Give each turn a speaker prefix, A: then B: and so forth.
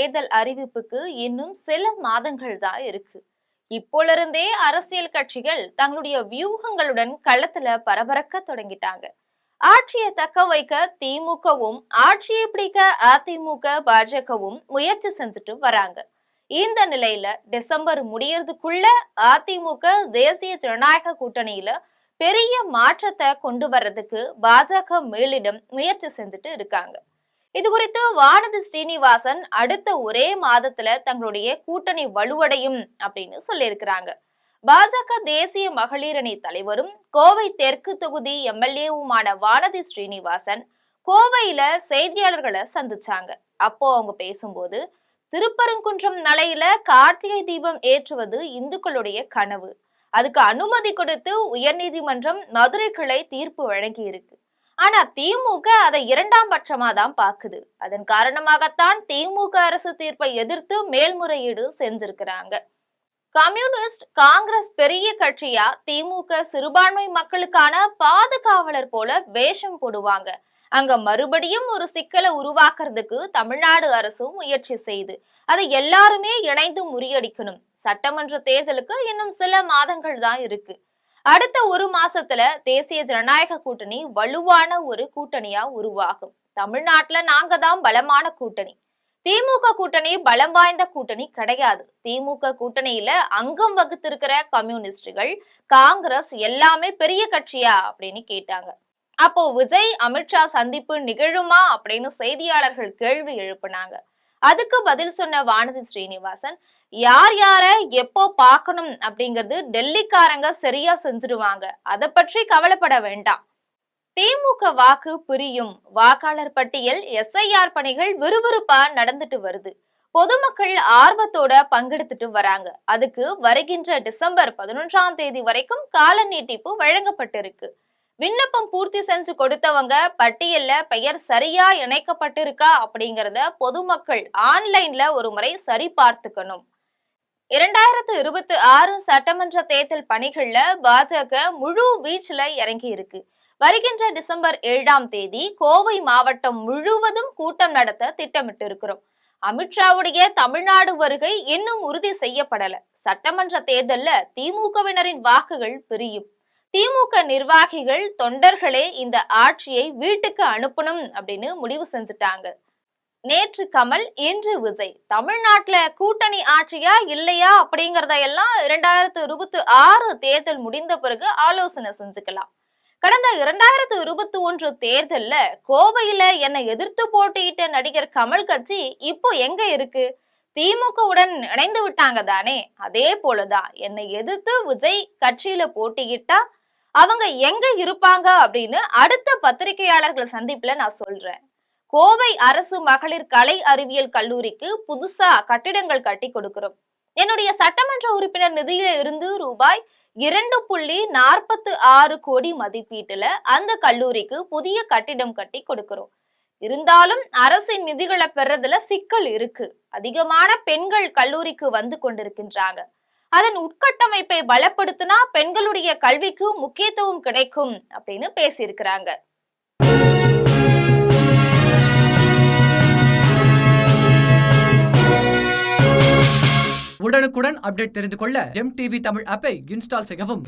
A: தேர்தல் அறிவிப்புக்கு இன்னும் சில மாதங்கள் தான் இருக்கு. இப்போலிருந்தே அரசியல் கட்சிகள் தங்களுடைய வியூகங்களுடன் களத்துல பரபரக்க தொடங்கிட்டாங்க. ஆட்சியை தக்க வைக்க திமுகவும், ஆட்சியை பிடிக்க அதிமுக, பாஜகவும் முயற்சி செஞ்சுட்டு வராங்க. இந்த நிலையில டிசம்பர் முடியறதுக்குள்ள அதிமுக தேசிய ஜனநாயக கூட்டணியில பெரிய மாற்றத்தை கொண்டு வர்றதுக்கு பாஜக மேலிடம் முயற்சி செஞ்சுட்டு இருக்காங்க. இது குறித்து வானதி ஸ்ரீனிவாசன் அடுத்த ஒரே மாதத்துல தங்களுடைய கூட்டணி வலுவடையும் அப்படின்னு சொல்லியிருக்கிறாங்க. பாஜக தேசிய மகளிர் அணி தலைவரும் கோவை தெற்கு தொகுதி எம்எல்ஏவுமான வானதி ஸ்ரீனிவாசன் கோவையில செய்தியாளர்களை சந்திச்சாங்க. அப்போ அவங்க பேசும்போது, திருப்பரங்குன்றம் மலையில கார்த்திகை தீபம் ஏற்றுவது இந்துக்களுடைய கனவு. அதுக்கு அனுமதி கொடுத்து உயர்நீதிமன்றம் மதுரை கிளை தீர்ப்பு வழங்கி இருக்கு. ஆனா திமுக அதை இரண்டாம் பட்சமா தான் பாக்குது. அதன் காரணமாகத்தான் திமுக அரசு தீர்ப்பை எதிர்த்து மேல்முறையீடு செஞ்சிருக்கிறாங்க. கம்யூனிஸ்ட், காங்கிரஸ் பெரிய கட்சியா, திமுக சிறுபான்மை மக்களுக்கான பாதுகாவலர் போல வேஷம் போடுவாங்க. அங்க மறுபடியும் ஒரு சிக்கலை உருவாக்குறதுக்கு தமிழ்நாடு அரசு முயற்சி செய்து அதை எல்லாருமே இணைந்து முறியடிக்கணும். சட்டமன்ற தேர்தலுக்கு இன்னும் சில மாதங்கள் தான் இருக்கு. அடுத்த ஒரு மாசத்துல தேசிய ஜனநாயக கூட்டணி வலுவான ஒரு கூட்டணியா உருவாகும். தமிழ்நாட்டுல நாங்க தான் பலமான கூட்டணி. திமுக கூட்டணி பலம் வாய்ந்த கூட்டணி கிடையாது. திமுக கூட்டணியில அங்கம் வகுத்திருக்கிற கம்யூனிஸ்டுகள், காங்கிரஸ் எல்லாமே பெரிய கட்சியா அப்படின்னு கேட்டாங்க. அப்போ விஜய், அமித்ஷா சந்திப்பு நிகழுமா அப்படின்னு செய்தியாளர்கள் கேள்வி எழுப்பினாங்க. அதுக்கு பதில் சொன்ன வானதி ஸ்ரீனிவாசன், யார் யார எப்போ பார்க்கணும் அப்படிங்கிறது டெல்லிக்காரங்க சரியா செஞ்சிருவாங்க, அதை பற்றி கவலைப்பட வேண்டாம். திமுக வாக்கு பிரியும். வாக்காளர் பட்டியல் எஸ்ஐஆர் பணிகள் விறுவிறுப்பா நடந்துட்டு வருது. பொதுமக்கள் ஆர்வத்தோட பங்கெடுத்துட்டு வராங்க. அதுக்கு வருகின்ற டிசம்பர் 11ஆம் தேதி வரைக்கும் கால நீட்டிப்பு வழங்கப்பட்டிருக்கு. விண்ணப்பம் பூர்த்தி செஞ்சு கொடுத்தவங்க பட்டியல்ல பெயர் சரியா இணைக்கப்பட்டிருக்கா அப்படிங்கறத பொதுமக்கள் ஆன்லைன்ல ஒரு முறை சரி பார்த்துக்கணும். 2026 சட்டமன்ற தேர்தல் பணிகள்ல பாஜக முழு வீச்சுல இறங்கி இருக்கு. வருகின்ற டிசம்பர் 7ஆம் தேதி கோவை மாவட்டம் முழுவதும் கூட்டம் நடத்த திட்டமிட்டு இருக்கிறோம். அமித்ஷாவுடைய தமிழ்நாடு வருகை இன்னும் உறுதி செய்யப்படல. சட்டமன்ற தேர்தல்ல திமுகவினரின் வாக்குகள் பிரியும். திமுக நிர்வாகிகள், தொண்டர்களே இந்த ஆட்சியை வீட்டுக்கு அனுப்பணும் அப்படின்னு முடிவு செஞ்சுட்டாங்க. நேற்று கமல், இன்று விஜய். தமிழ்நாட்டுல கூட்டணி ஆட்சியா இல்லையா அப்படிங்கறதையெல்லாம் 2026 தேர்தல் முடிந்த பிறகு ஆலோசனை செஞ்சுக்கலாம். கடந்த 2021 தேர்தல்ல கோவையில என்னை எதிர்த்து போட்டியிட்ட நடிகர் கமல் கட்சி இப்போ எங்க இருக்கு? திமுகவுடன் இணைந்து விட்டாங்க தானே. அதே போலதான் என்னை எதிர்த்து விஜய் கட்சியில போட்டியிட்டா அவங்க எங்க இருப்பாங்க அப்படின்னு அடுத்த பத்திரிகையாளர்கள் சந்திப்புல நான் சொல்றேன். கோவை அரசு மகளிர் கலை அறிவியல் கல்லூரிக்கு புதுசா கட்டிடங்கள் கட்டி கொடுக்கிறோம். என்னுடைய சட்டமன்ற உறுப்பினர் நிதியில இருந்து ரூபாய் 2.46 கோடி மதிப்பீட்டுல அந்த கல்லூரிக்கு புதிய கட்டிடம் கட்டி கொடுக்கிறோம். இருந்தாலும் அரசின் நிதிகளை பெறதுல சிக்கல் இருக்கு. அதிகமான பெண்கள் கல்லூரிக்கு வந்து கொண்டிருக்கின்றாங்க. அதன் உட்கட்டமைப்பை பலப்படுத்தினா பெண்களுடைய கல்விக்கு முக்கியத்துவம் கிடைக்கும் அப்படின்னு பேசியிருக்கிறாங்க.
B: உடனுக்குடன் அப்டேட் தெரிந்து கொள்ள ஜெம் டிவி தமிழ் ஆப்பை இன்ஸ்டால் செய்யவும்.